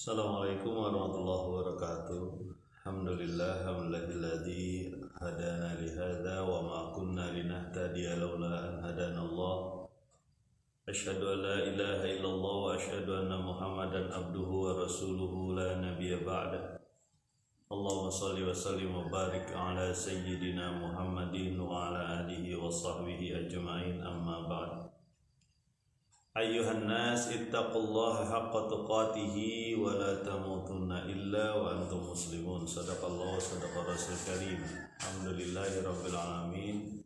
Assalamualaikum warahmatullahi wabarakatuh. Alhamdulillah hamdalilladzi hadana li hadza wa ma kunna linahtadiya laula an hadanallah. Asyhadu an la ilaha illallah wa asyhadu anna Muhammadan abduhu wa rasuluhu la nabiyya ba'da. Allahumma shalli wa sallim wa barik ala sayyidina Muhammadin wa ala alihi wa sahbihi ajma'in, amma ba'd. Ayyuhan nas ittaqullaha haqqa tuqatih wa la tamutunna illa wa antum muslimun. Sadaqallahu sadaqa rasul karim. Alhamdulillahi rabbil alamin.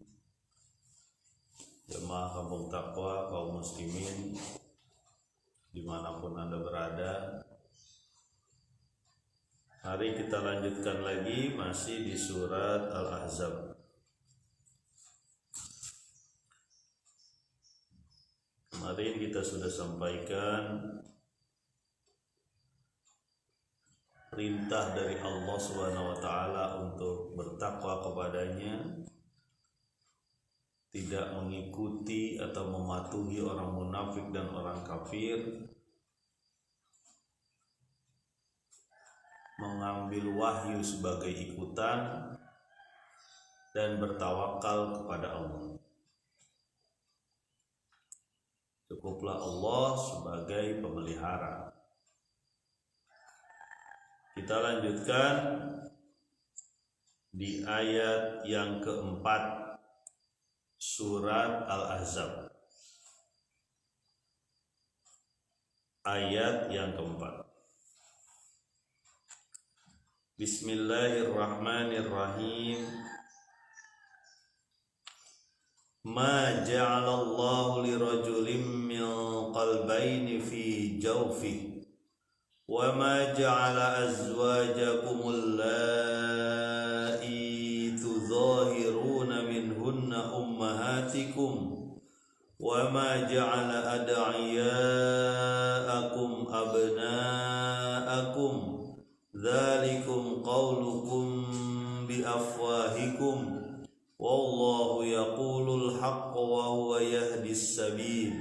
Jemaah kampung takwa, kaum muslimin dimanapun anda berada, hari kita lanjutkan lagi masih di surat Al-Ahzab. Kemarin kita sudah sampaikan perintah dari Allah Subhanahu wa taala untuk bertakwa kepadanya, tidak mengikuti atau mematuhi orang munafik dan orang kafir, mengambil wahyu sebagai ikutan, dan bertawakal kepada Allah. Cukuplah Allah sebagai pemelihara. Kita lanjutkan di ayat yang keempat surat Al-Ahzab. Ayat yang keempat. Bismillahirrahmanirrahim. Ma ja'alallahu lirajulin min qalbayni fi jawfihi wa ma ja'ala azwajakumul laa'i tudhahiruna minhunna ummahatikum wa ma ja'ala ad'iyaakum abnaakum dzalikum qaulukum bi afwahikum wallahu yaqulul haqqa wa huwa yahdis sabil.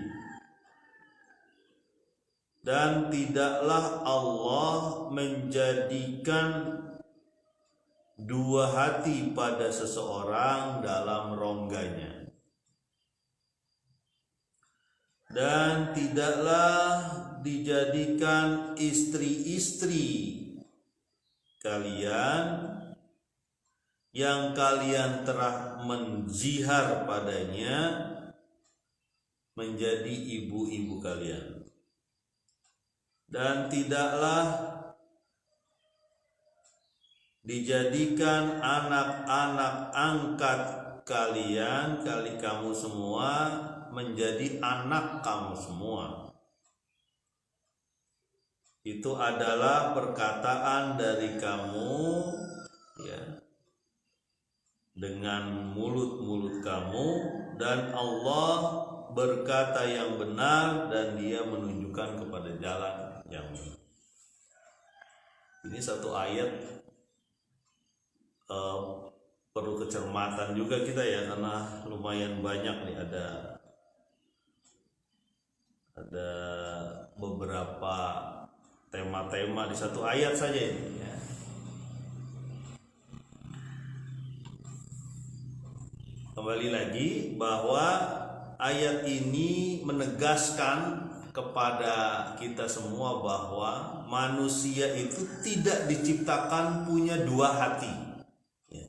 Dan tidaklah Allah menjadikan dua hati pada seseorang dalam rongganya, dan tidaklah dijadikan istri-istri kalian yang kalian telah menzihar padanya menjadi ibu-ibu kalian, dan tidaklah dijadikan anak-anak angkat kalian, kamu semua, menjadi anak kamu semua. Itu adalah perkataan dari kamu, ya, dengan mulut-mulut kamu, dan Allah berkata yang benar dan Dia menunjukkan kepada jalan yang benar. Ini satu ayat perlu kecermatan juga kita ya, karena lumayan banyak nih, ada beberapa tema-tema di satu ayat saja ini ya. Kembali lagi bahwa ayat ini menegaskan kepada kita semua bahwa manusia itu tidak diciptakan punya dua hati ya,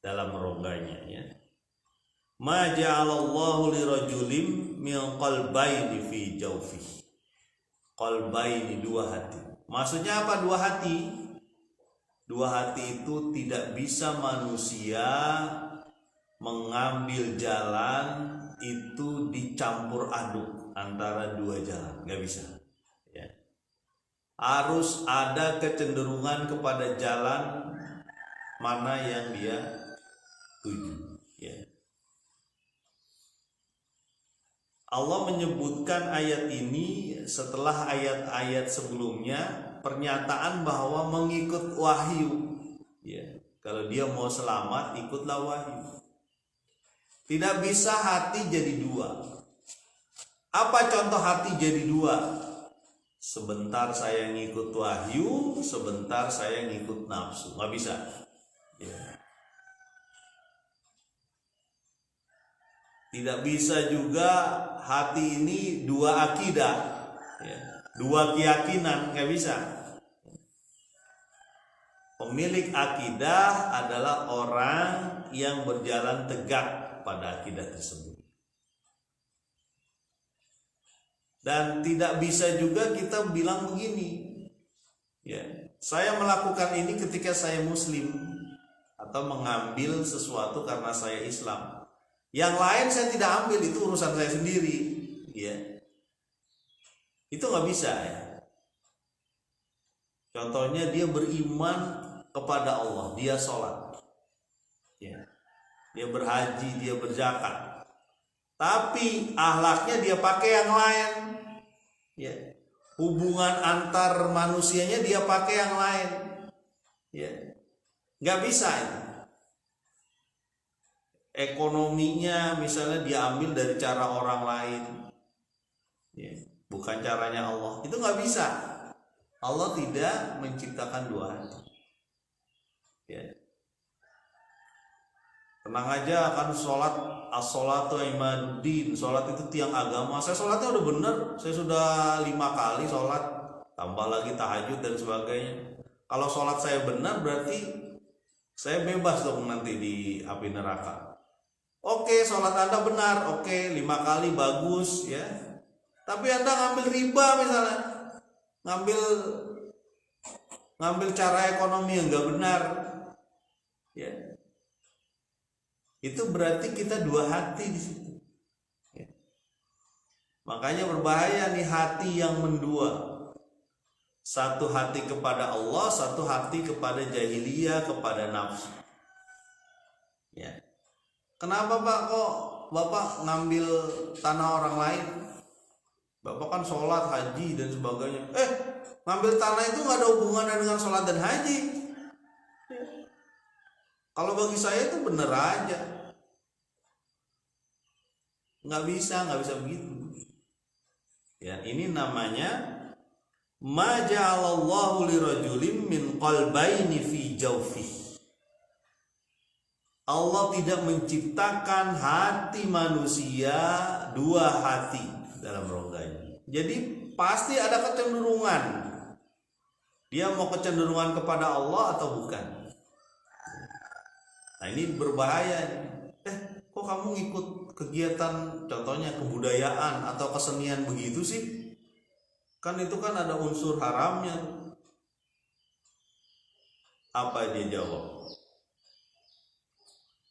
dalam rongganya ya. Ma ja'alallahu lirajulin min qalbayni fi jawfihi. Qalbayni, dua hati. Maksudnya apa dua hati? Dua hati itu tidak bisa manusia mengambil jalan itu dicampur aduk antara dua jalan, nggak bisa ya. Harus ada kecenderungan kepada jalan mana yang dia tuju ya. Allah menyebutkan ayat ini setelah ayat-ayat sebelumnya pernyataan bahwa mengikut wahyu ya. Kalau dia mau selamat, ikutlah wahyu. Tidak bisa hati jadi dua. Apa contoh hati jadi dua? sebentar saya ngikut wahyu, sebentar saya ngikut nafsu. Nggak bisa. Ya. Tidak bisa juga hati ini dua akidah, ya, dua keyakinan, nggak bisa. Pemilik akidah adalah orang yang berjalan tegak pada akidah tersebut. Dan tidak bisa juga kita bilang begini, ya, saya melakukan ini ketika saya muslim atau mengambil sesuatu karena saya Islam. Yang lain saya tidak ambil, itu urusan saya sendiri, ya. Itu nggak bisa, ya. Contohnya dia beriman kepada Allah, dia sholat, ya. Dia berhaji, dia berzakat, tapi ahlaknya dia pakai yang lain, ya. Hubungan antar manusianya dia pakai yang lain, ya. Nggak bisa ini. Ekonominya misalnya diambil dari cara orang lain, ya, bukan caranya Allah. Itu nggak bisa. Allah tidak menciptakan dua hati, ya. Tenang aja, kan sholat, as-sholatu imaduddin, sholat itu tiang agama. Saya sholatnya udah bener, saya sudah 5 kali sholat, tambah lagi tahajud dan sebagainya. Kalau sholat saya benar berarti saya bebas dong nanti di api neraka. Oke, sholat Anda benar, oke, 5 kali bagus, ya. Tapi Anda ngambil riba misalnya, ngambil cara ekonomi yang nggak benar, ya. Itu berarti kita dua hati di situ, ya. Makanya berbahaya nih hati yang mendua. Satu hati kepada Allah, satu hati kepada jahiliyah, kepada nafsu, ya. Kenapa Pak kok Bapak ngambil tanah orang lain? Bapak kan sholat, haji dan sebagainya. Ngambil tanah itu nggak ada hubungannya dengan sholat dan haji. Kalau bagi saya itu bener aja. Nggak bisa begitu. Ya, ini namanya ma ja'alallahu lirajulin min qalbaini fi jawfihi. Allah tidak menciptakan hati manusia dua hati dalam rongganya. Jadi pasti ada kecenderungan. Dia mau kecenderungan kepada Allah atau bukan. Nah ini berbahaya. Kok kamu ikut kegiatan contohnya kebudayaan atau kesenian begitu sih? Kan itu kan ada unsur haramnya. Apa dia jawab?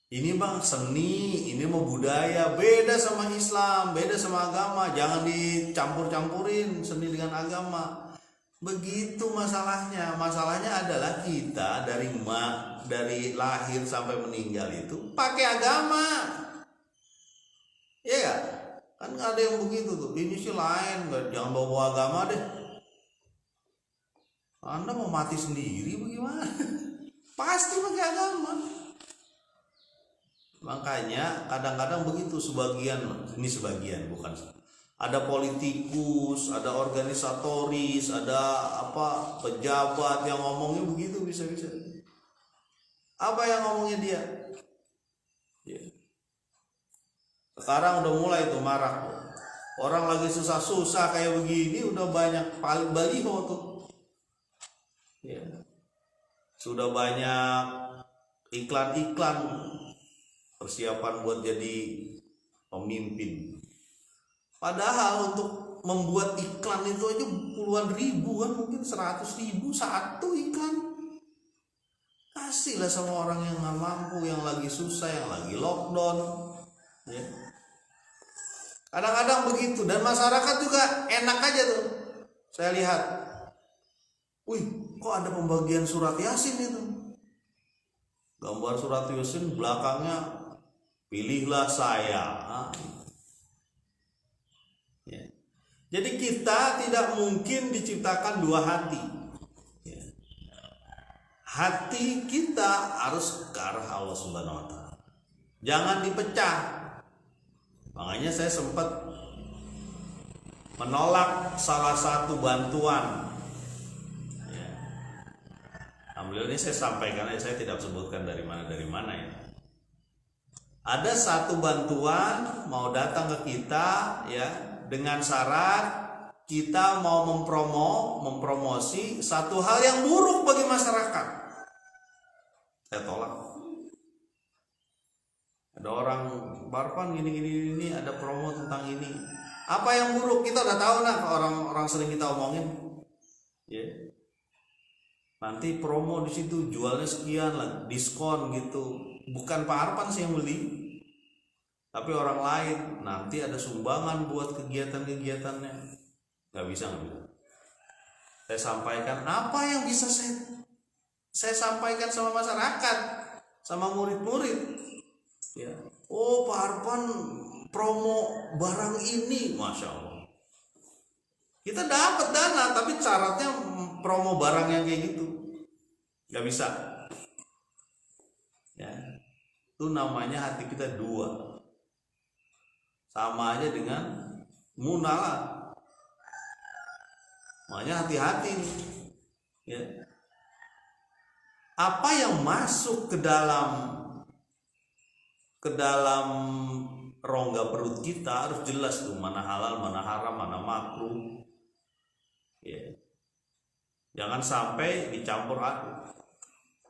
Ini bang seni, ini mau budaya, beda sama Islam, beda sama agama. Jangan dicampur-campurin seni dengan agama. Begitu masalahnya. Masalahnya adalah kita dari lahir sampai meninggal itu pakai agama. Iya gak? Kan ada yang begitu tuh. Ini sih lain, jangan bawa agama deh. Anda mau mati sendiri bagaimana? Pasti pakai agama. Makanya kadang-kadang begitu sebagian bukan, ada politikus, ada organisatoris, ada pejabat yang ngomongnya begitu bisa-bisa. Apa yang ngomongnya dia? Ya. Sekarang udah mulai tuh marak. Orang lagi susah-susah kayak begini udah banyak baliho tuh. Ya. Sudah banyak iklan-iklan persiapan buat jadi pemimpin. Padahal untuk membuat iklan itu aja puluhan ribu kan, mungkin 100.000 satu iklan. Kasihlah sama orang yang nggak mampu, yang lagi susah, yang lagi lockdown. Ya. Kadang-kadang begitu, dan masyarakat juga enak aja tuh. Saya lihat, kok ada pembagian surat Yasin itu? Gambar surat Yasin belakangnya pilihlah saya. Ya. Jadi kita tidak mungkin diciptakan dua hati. Ya. Hati kita harus ke arah Allah Subhanahu wa Ta'ala. Jangan dipecah. Makanya saya sempat menolak salah satu bantuan. Ya. Alhamdulillah ini saya sampaikan, saya tidak sebutkan dari mana ya. Ada satu bantuan mau datang ke kita ya dengan syarat kita mau mempromosi satu hal yang buruk bagi masyarakat. Saya tolak. Ada orang Barpan gini ada promo tentang ini. Apa yang buruk? Kita udah tahu nah, orang sering kita omongin. Ya. Nanti promo di situ jualnya sekian lah, diskon gitu. Bukan Pak Arpan sih yang beli, tapi orang lain. Nanti ada sumbangan buat kegiatan-kegiatannya. Nggak bisa. Saya sampaikan apa yang bisa saya sampaikan sama masyarakat, sama murid-murid. Ya. Oh, Pak Arpan promo barang ini, Masya Allah. Kita dapat dana, tapi syaratnya promo barang yang kayak gitu. Nggak bisa. Ya. Itu namanya hati kita dua. Sama aja dengan munalah. Makanya hati-hati nih. Ya. Apa yang masuk ke dalam rongga perut kita harus jelas tuh, mana halal, mana haram, mana makruh. Ya. Jangan sampai dicampur aduk.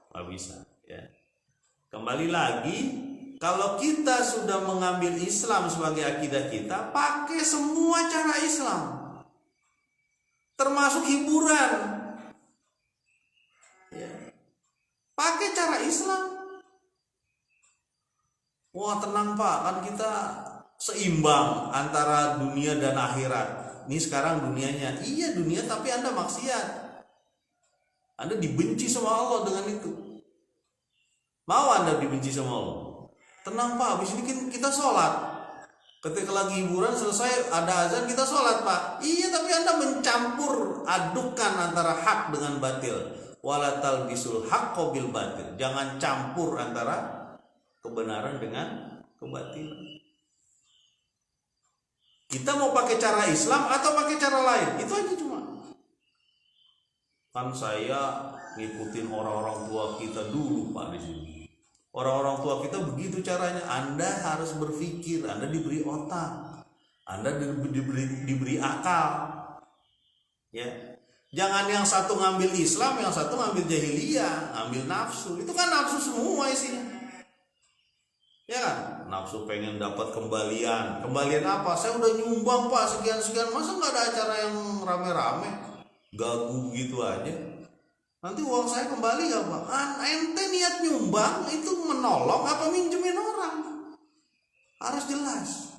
Nggak bisa. Ya. Kembali lagi, kalau kita sudah mengambil Islam sebagai akidah kita, pakai semua cara Islam, termasuk hiburan. Ya. Pakai cara Islam. Wah, tenang Pak, kan kita seimbang antara dunia dan akhirat. Ini sekarang dunianya, iya dunia, tapi Anda maksiat. Anda dibenci sama Allah dengan itu. Mau Anda dibenci sama Allah? Tenang Pak, habis ini kita sholat. Ketika lagi hiburan selesai ada azan kita sholat Pak. Iya, tapi Anda mencampur adukan antara hak dengan batil. Wala talbisul haqqo bil batil. Jangan campur antara kebenaran dengan kebatilan. Kita mau pakai cara Islam atau pakai cara lain? Itu aja cuma. Kan saya ngikutin orang-orang tua kita dulu Pak di sini. Orang-orang tua kita begitu caranya. Anda harus berpikir, Anda diberi otak, Anda diberi akal. Ya. Jangan yang satu ngambil Islam, yang satu ngambil jahiliyah, ngambil nafsu. Itu kan nafsu semua isinya. Ya kan? Nafsu pengen dapat kembalian. Kembalian apa? Saya udah nyumbang Pak sekian-sekian. Masa nggak ada acara yang rame-rame? Gagu gitu aja. Nanti uang saya kembali gak Pak? Ente niat nyumbang itu menolong apa minjemin orang? Harus jelas.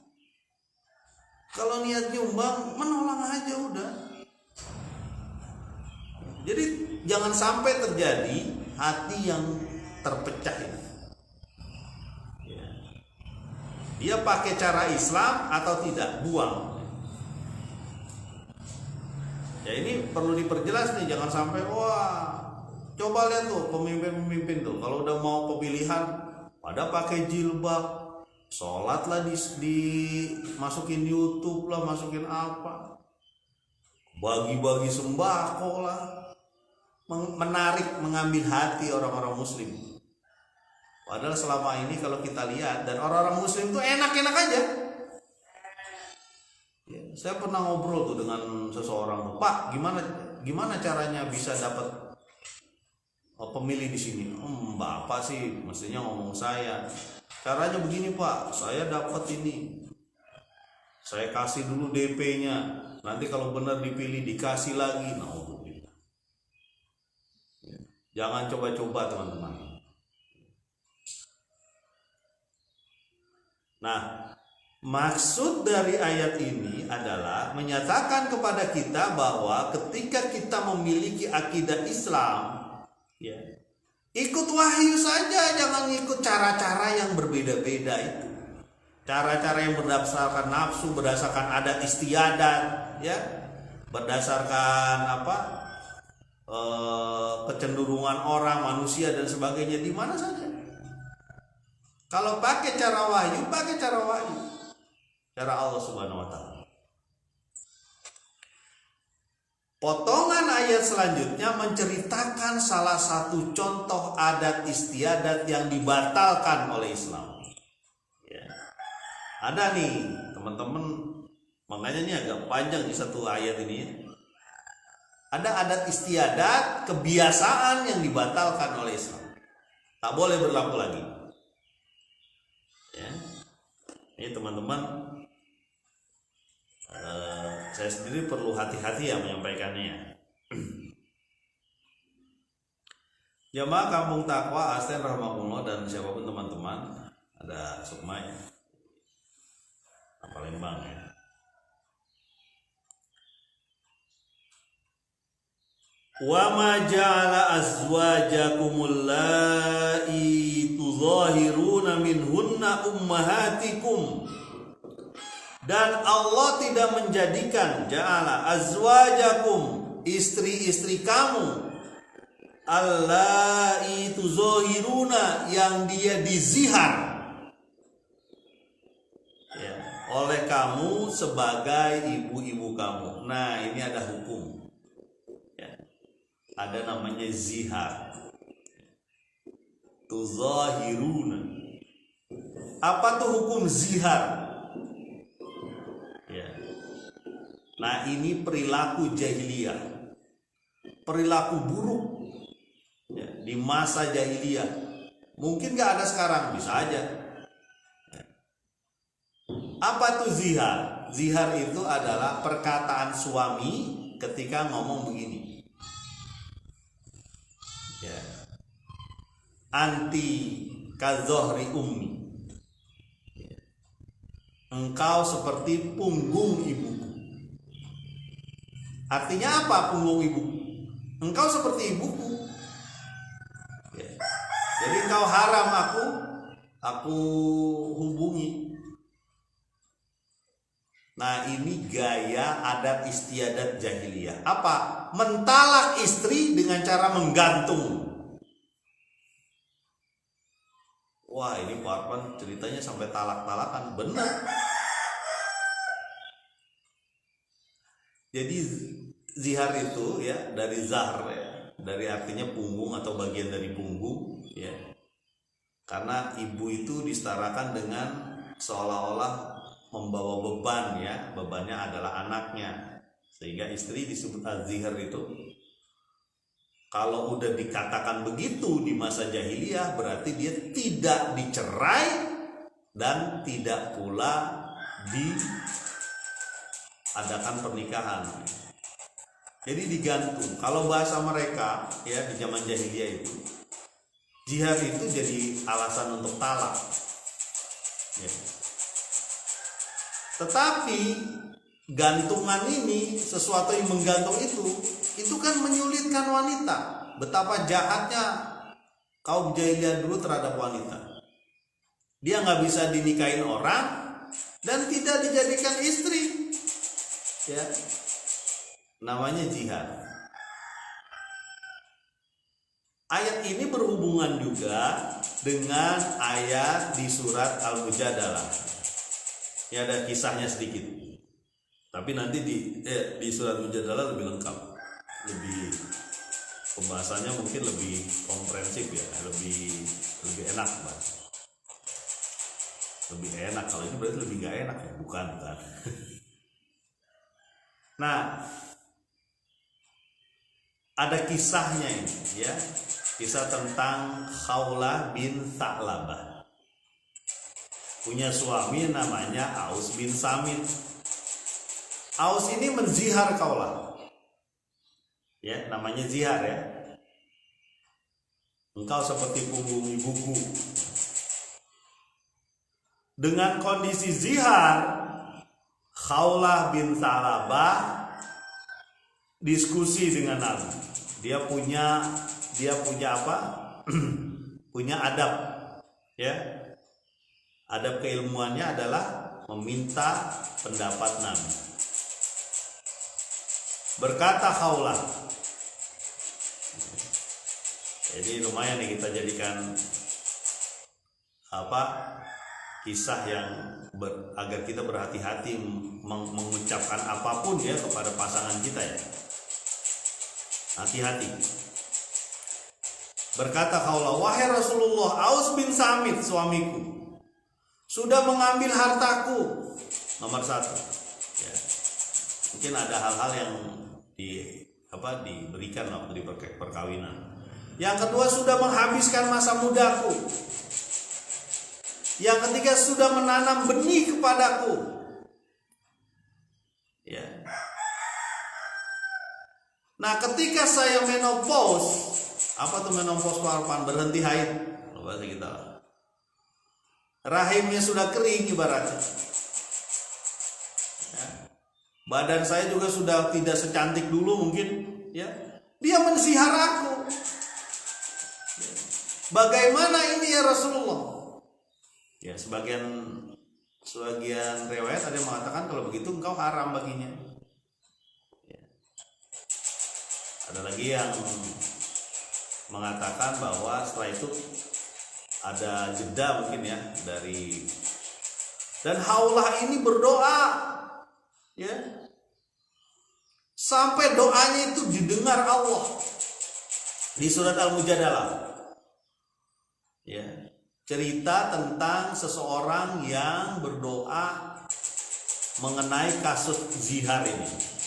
Kalau niat nyumbang menolong aja udah. Jadi jangan sampai terjadi hati yang terpecah ini. Ya. Dia pakai cara Islam atau tidak, buang. Ya ini perlu diperjelas nih, jangan sampai wah, coba lihat tuh pemimpin-pemimpin tuh kalau udah mau pemilihan pada pakai jilbab, sholat lah di masukin YouTube lah, masukin apa, bagi-bagi sembako lah, menarik, mengambil hati orang-orang muslim. Padahal selama ini kalau kita lihat, dan orang-orang muslim tuh enak-enak aja. Ya, saya pernah ngobrol tuh dengan seseorang, Pak, gimana caranya bisa dapat pemilih di sini? Bapak sih mestinya ngomong saya. Caranya begini Pak, saya dapat ini, saya kasih dulu DP-nya, nanti kalau benar dipilih dikasih lagi. Jangan coba-coba teman-teman. Nah, maksud dari ayat ini adalah menyatakan kepada kita bahwa ketika kita memiliki akidah Islam, ya, ikut wahyu saja, jangan ikut cara-cara yang berbeda-beda itu. Cara-cara yang berdasarkan nafsu, berdasarkan adat istiadat, ya, berdasarkan kecenderungan orang, manusia dan sebagainya, di mana saja. Kalau pakai cara wahyu, pakai cara wahyu. Cara Allah Subhanahu wa taala. Potongan ayat selanjutnya menceritakan salah satu contoh adat istiadat yang dibatalkan oleh Islam. Ya. Ada nih teman-teman, makanya ini agak panjang di satu ayat ini ya. Ada adat istiadat, kebiasaan yang dibatalkan oleh Islam. Tak boleh berlaku lagi. Ya. Ini teman-teman, saya sendiri perlu hati-hati ya menyampaikannya. Jamaah Kampung Takwa Asten Rahmatullah dan siapapun teman-teman, ada Sukma ya, Palembang ya. Wa ma ja'ala azwajakumul laa'i tuzahiruna minhunna ummahatikum. Dan Allah tidak menjadikan ja'ala azwajakum, istri-istri kamu, allai tuzahiruna, yang dia dizihar ya, oleh kamu sebagai ibu-ibu kamu. Nah, ini ada hukum ya. Ada namanya zihar, tuzahiruna. Apa tuh hukum zihar? Nah, ini perilaku jahiliyah, perilaku buruk ya, di masa jahiliyah. Mungkin gak ada sekarang, bisa aja. Apa tuh zihar? Zihar itu adalah perkataan suami ketika ngomong begini ya, anti kazohri ummi, engkau seperti punggung ibuku. Artinya apa punggung ibu? Engkau seperti ibuku ya. Jadi engkau haram aku hubungi. Nah, ini gaya adat istiadat jahiliyah. Apa? Mentalak istri dengan cara menggantung. Wah, ini Pak Arfan ceritanya sampai talak-talakan. Benar. Jadi zihar itu ya dari zahr ya, dari artinya punggung atau bagian dari punggung ya. Karena ibu itu disetarakan dengan seolah-olah membawa beban ya, bebannya adalah anaknya. Sehingga istri disebut az-zihar itu. Kalau udah dikatakan begitu di masa jahiliyah, berarti dia tidak dicerai dan tidak pula diadakan pernikahan. Jadi digantung. Kalau bahasa mereka ya di zaman jahiliyah itu, zihar itu jadi alasan untuk talak ya. Tetapi gantungan ini, sesuatu yang menggantung itu kan menyulitkan wanita. Betapa jahatnya kaum jahiliyah dulu terhadap wanita. Dia nggak bisa dinikahin orang dan tidak dijadikan istri ya. Namanya jihad. Ayat ini berhubungan juga dengan ayat di surat Al-Mujadalah. Ya, ada kisahnya sedikit. Tapi nanti di surat Mujadalah lebih lengkap. Lebih pembahasannya mungkin lebih komprehensif ya, lebih enak, Bang. Lebih enak. Kalau ini berarti lebih gak enak ya, bukan. Nah, ada kisahnya ini ya, kisah tentang Khawlah bin Tha'labah. Punya suami namanya Aus bin Samit. Aus ini menzihar Khawlah. Ya, namanya zihar ya. Engkau seperti punggung ibuku. Dengan kondisi zihar, Khawlah bin Tha'labah diskusi dengan Nabi. Dia punya apa? Punya adab ya. Adab keilmuannya adalah meminta pendapat Nabi. Berkata Khawlah, jadi lumayan nih kita jadikan kisah yang agar kita berhati-hati mengucapkan apapun ya kepada pasangan kita ya. hati-hati. Berkata Khawlah, wahai Rasulullah, Aus bin Samit suamiku sudah mengambil hartaku. Nomor satu, ya. Mungkin ada hal-hal yang diberikan waktu di perkawinan. Yang kedua, sudah menghabiskan masa mudaku. Yang ketiga, sudah menanam benih kepadaku. Ya. Nah, ketika saya menopause, apa tuh menopause Pak? Berhenti haid. Bahasa kita. Rahimnya sudah kering ibaratnya. Ya. Badan saya juga sudah tidak secantik dulu mungkin, ya. Dia menzihar aku. Ya. Bagaimana ini ya Rasulullah? Ya, sebagian riwayat ada yang mengatakan kalau begitu engkau haram baginya. Ya. Ada lagi yang mengatakan bahwa setelah itu ada jeda mungkin ya dari, dan Khawlah ini berdoa, ya, sampai doanya itu didengar Allah di surat Al-Mujadalah. Ya, cerita tentang seseorang yang berdoa mengenai kasus zihar ini.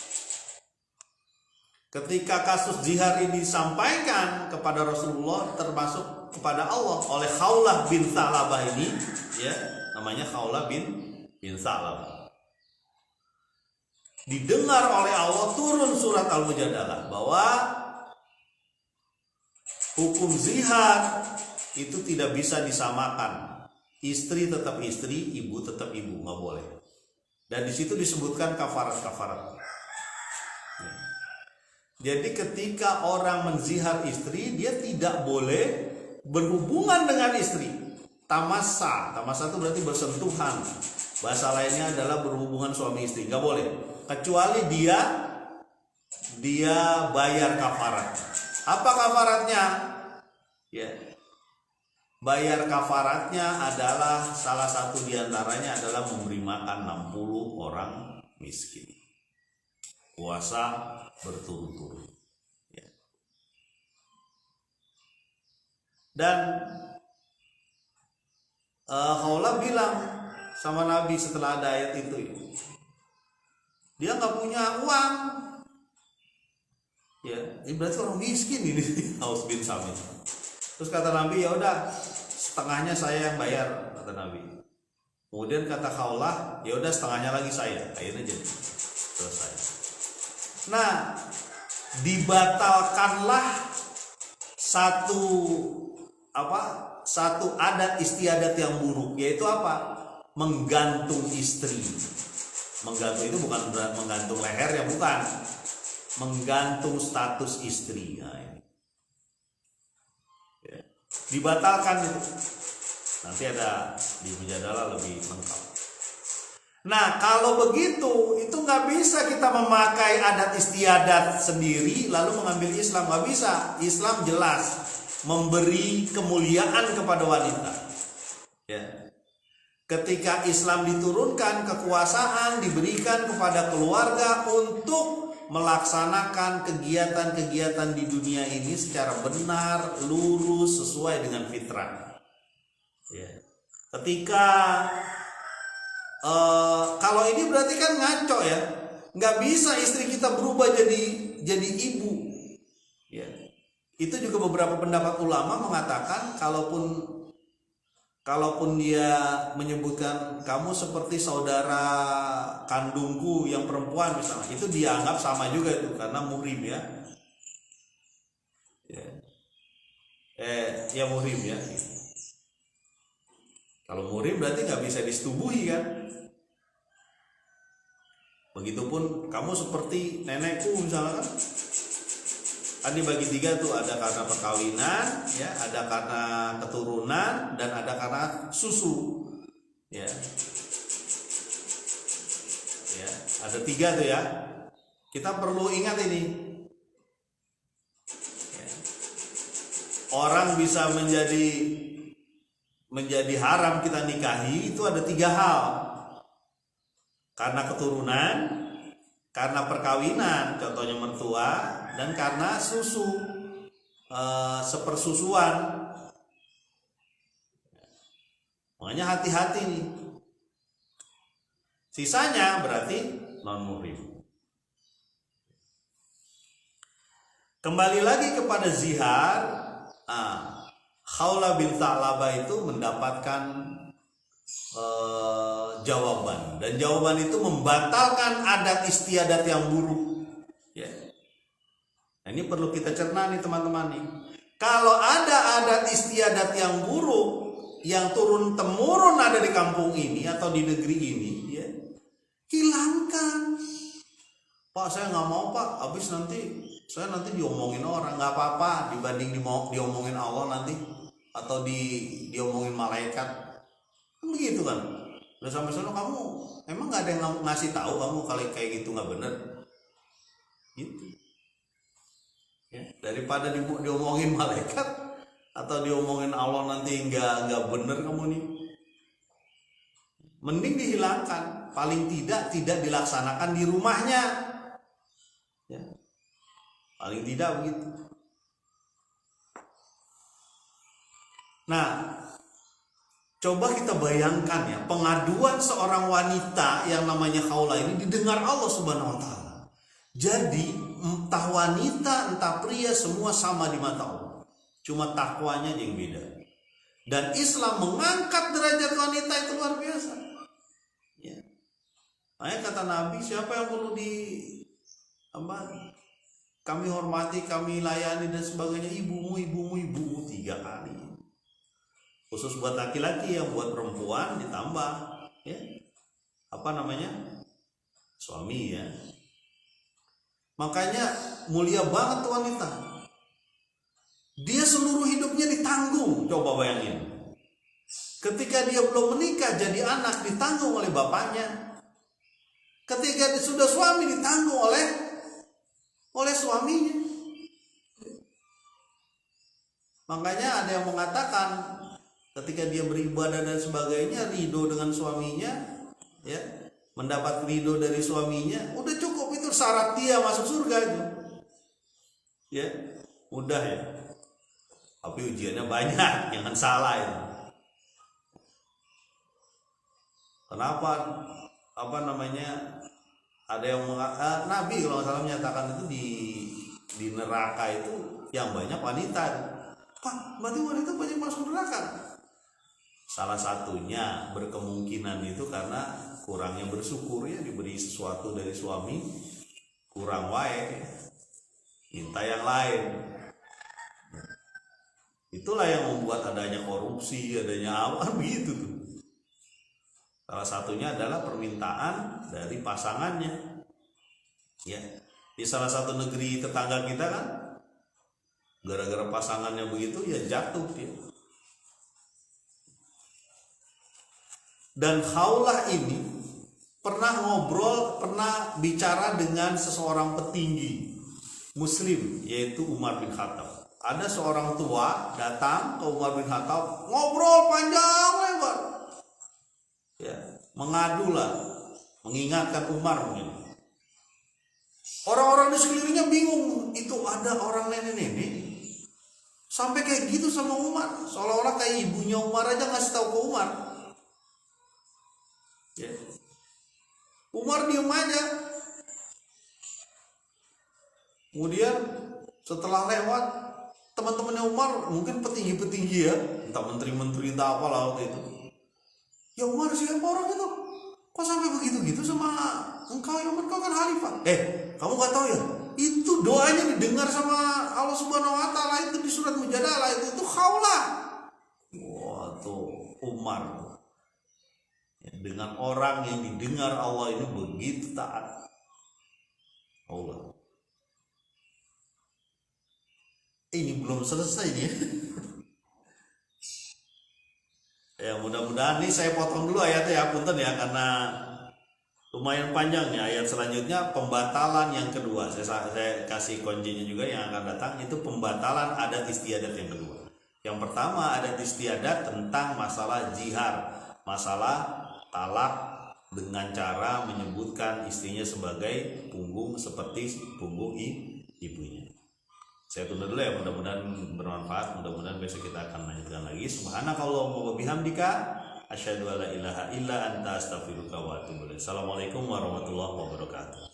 Ketika kasus zihar ini disampaikan kepada Rasulullah, termasuk kepada Allah oleh Khawlah bin Tha'labah ini, ya, namanya Khawlah bin Tha'labah. Didengar oleh Allah, turun surat Al-Mujadalah bahwa hukum zihar itu tidak bisa disamakan. Istri tetap istri, ibu tetap ibu, nggak boleh. Dan di situ disebutkan kafarat-kafarat. Ya. Jadi ketika orang menzihar istri, dia tidak boleh berhubungan dengan istri. Tamasa itu berarti bersentuhan. Bahasa lainnya adalah berhubungan suami istri, nggak boleh. Kecuali dia bayar kafarat. Apa kafaratnya? Ya. Bayar kafaratnya adalah salah satu diantaranya adalah memberi makan 60 orang miskin. Puasa berturut-turut, ya. Dan Khawlah bilang sama Nabi setelah ada ayat itu, dia nggak punya uang, ya, ini berarti orang miskin ini Aus bin Samit. Terus kata Nabi, ya udah setengahnya saya yang bayar, kata Nabi. Kemudian kata Khawlah, ya udah setengahnya lagi saya. Akhirnya jadi selesai. Nah, dibatalkanlah satu adat istiadat yang buruk, yaitu apa? Menggantung istri. Menggantung itu bukan menggantung leher, ya, bukan. Menggantung status istri. Nah, ini. Ya. Dibatalkan itu. Nanti ada di Mujadalah lebih lengkap. Nah, kalau begitu, itu nggak bisa kita memakai adat istiadat sendiri lalu mengambil Islam, nggak bisa. Islam jelas memberi kemuliaan kepada wanita. Ya. Ketika Islam diturunkan, kekuasaan diberikan kepada keluarga untuk melaksanakan kegiatan-kegiatan di dunia ini secara benar, lurus, sesuai dengan fitrah. Ya. Ketika kalau ini berarti kan ngaco, ya, nggak bisa istri kita berubah jadi ibu, ya. Itu juga beberapa pendapat ulama mengatakan kalaupun dia menyebutkan kamu seperti saudara kandungku yang perempuan misalnya, itu dianggap sama juga itu karena muhrim, ya. Ya muhrim, ya. Kalau muhrim berarti nggak bisa disetubuhi, kan? Begitupun kamu seperti nenekku misalnya, kan dibagi 3 tuh, ada karena perkawinan, ya, ada karena keturunan, dan ada karena susu, ya. Ya, ada 3 tuh, ya. Kita perlu ingat ini. Ya. Orang bisa menjadi haram kita nikahi itu ada 3 hal. Karena keturunan, karena perkawinan, contohnya mertua, dan karena susu, sepersusuan. Makanya hati-hati nih. Sisanya berarti non-muhrim. Kembali lagi kepada zihar. Khawlah bin Tha'labah itu mendapatkan jawaban, dan jawaban itu membatalkan adat istiadat yang buruk. Ya. Nah, ini perlu kita cerna nih teman-teman nih. Kalau ada adat istiadat yang buruk yang turun temurun ada di kampung ini atau di negeri ini, ya, hilangkan. Pak, saya nggak mau Pak, habis saya nanti diomongin orang. Nggak apa-apa, dibanding diomongin Allah nanti, atau diomongin malaikat, begitu kan. Udah sampai sana kamu emang nggak ada yang ngasih tahu kamu kalau kayak gitu nggak bener, gitu. Ya, daripada diomongin malaikat atau diomongin Allah nanti nggak bener kamu nih, mending dihilangkan. Paling tidak dilaksanakan di rumahnya, ya, paling tidak begitu. Nah, coba kita bayangkan ya, pengaduan seorang wanita yang namanya Khawlah ini didengar Allah Subhanahu wa Ta'ala. Jadi entah wanita entah pria semua sama di mata Allah, cuma takwanya yang beda. Dan Islam mengangkat derajat wanita itu luar biasa, ya. Makanya kata Nabi, siapa yang perlu kami hormati, kami layani dan sebagainya, ibumu 3 kali. Khusus buat laki-laki, yang buat perempuan ditambah, ya, suami, ya. Makanya mulia banget wanita. Dia seluruh hidupnya ditanggung. Coba bayangin, ketika dia belum menikah jadi anak ditanggung oleh bapaknya, ketika dia sudah suami ditanggung oleh suaminya. Makanya ada yang mengatakan ketika dia beribadah dan sebagainya, ridho dengan suaminya, ya, mendapat ridho dari suaminya, udah cukup, itu syarat dia masuk surga itu, ya, udah ya. Tapi ujiannya banyak, jangan salah itu. Kenapa? Ada yang Nabi kalau nggak salah menyatakan itu di neraka itu yang banyak wanita. Pak, berarti wanita banyak masuk neraka? Salah satunya berkemungkinan itu karena kurangnya bersyukur, ya, diberi sesuatu dari suami kurang wae, minta yang lain. Itulah yang membuat adanya korupsi, adanya begitu tuh. Salah satunya adalah permintaan dari pasangannya, ya. Di salah satu negeri tetangga kita kan, gara-gara pasangannya begitu, ya jatuh dia. Dan Khawlah ini pernah bicara dengan seseorang petinggi Muslim, yaitu Umar bin Khattab. Ada seorang tua datang ke Umar bin Khattab, ngobrol panjang lebar, ya, mengadulah, mengingatkan Umar mungkin. Orang-orang di sekelilingnya bingung, itu ada orang nenek-nenek sampai kayak gitu sama Umar, seolah-olah kayak ibunya Umar aja ngasih tahu ke Umar, ya. Umar diem aja. Kemudian setelah lewat, teman-temannya Umar mungkin petinggi-petinggi, ya, entah menteri-menteri entah apa lah waktu itu. Ya Umar, siapa orang itu? Kok sampai begitu-gitu sama engkau ya Umar? Kau kan khalifah. Kamu gak tahu ya? Itu doanya didengar sama Allah Subhanahu wa Ta'ala itu di surat Mujadalah itu Khawlah. Wah, tuh Umar. Ya, dengan orang yang didengar Allah ini begitu taat Allah. Ini belum selesai nih. Ya, mudah-mudahan nih saya potong dulu ayatnya ya, punten ya, karena lumayan panjang ya. Ayat selanjutnya pembatalan yang kedua. Saya kasih kuncinya juga yang akan datang, itu pembatalan adat istiadat yang kedua. Yang pertama adat istiadat tentang masalah jihar, masalah talak dengan cara menyebutkan istrinya sebagai punggung seperti punggung ibunya. Saya tunda dulu ya, mudah-mudahan bermanfaat, mudah-mudahan besok kita akan lanjutkan lagi. Subhanakallahumma wa bihamdika asyhadu an la ilaha illa anta astaghfiruka wa atubu ilaik. Assalamualaikum warahmatullahi wabarakatuh.